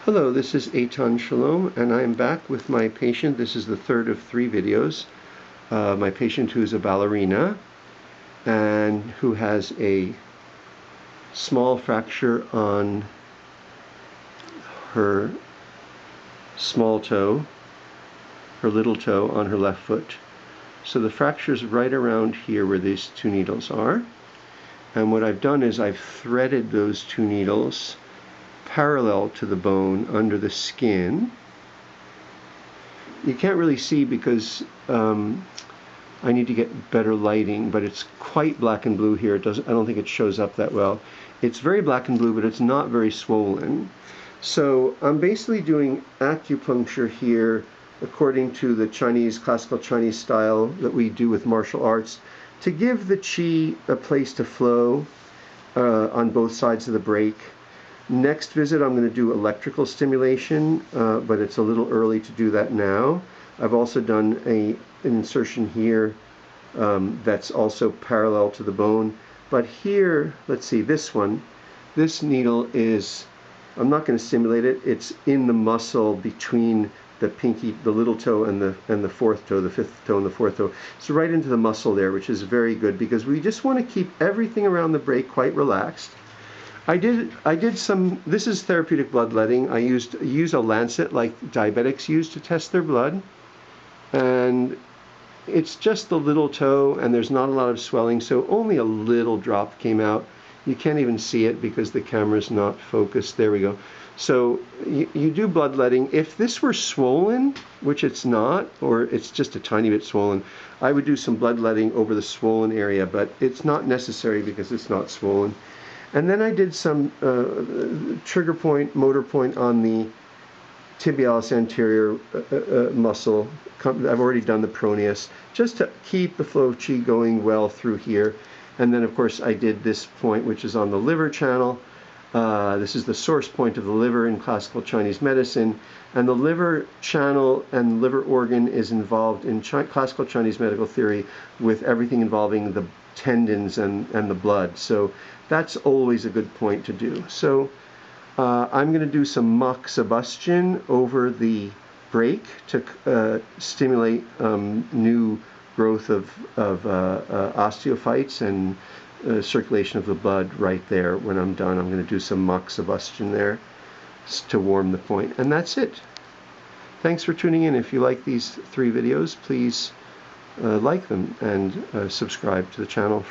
Hello, this is Eitan Shalom, and I am back with my patient. This is the third of 3 videos. My patient who is a ballerina and who has a small fracture on her small toe, her little toe on her left foot. So the fracture is right around here where these 2 needles are. And what I've done is I've threaded those 2 needles parallel to the bone under the skin. You can't really see because I need to get better lighting, but it's quite black and blue here. I don't think it shows up that well. It's very black and blue, but it's not very swollen. So I'm basically doing acupuncture here according to the classical Chinese style that we do with martial arts, to give the qi a place to flow on both sides of the break. Next visit I'm going to do electrical stimulation, but it's a little early to do that now. I've also done an insertion here that's also parallel to the bone. But here, let's see, this needle is, I'm not going to stimulate it, it's in the muscle between the little toe and the fourth toe, the fifth toe and the fourth toe. So right into the muscle there, which is very good because we just want to keep everything around the break quite relaxed. I did some, this is therapeutic bloodletting. I use a lancet like diabetics use to test their blood. And it's just the little toe and there's not a lot of swelling, so only a little drop came out. You can't even see it because the camera's not focused. There we go. So you do bloodletting. If this were swollen, which it's not, or it's just a tiny bit swollen, I would do some bloodletting over the swollen area, but it's not necessary because it's not swollen. And then I did some trigger point, motor point on the tibialis anterior muscle. I've already done the proneus, just to keep the flow of qi going well through here. And then of course I did this point, which is on the liver channel. This is the source point of the liver in classical Chinese medicine. And the liver channel and liver organ is involved in classical Chinese medical theory with everything involving the tendons and the blood. So that's always a good point to do. So I'm going to do some moxibustion over the break to stimulate new growth of osteophytes and circulation of the blood right there. When I'm done, I'm going to do some moxibustion there to warm the point. And that's it. Thanks for tuning in. If you like these 3 videos, please like them and subscribe to the channel.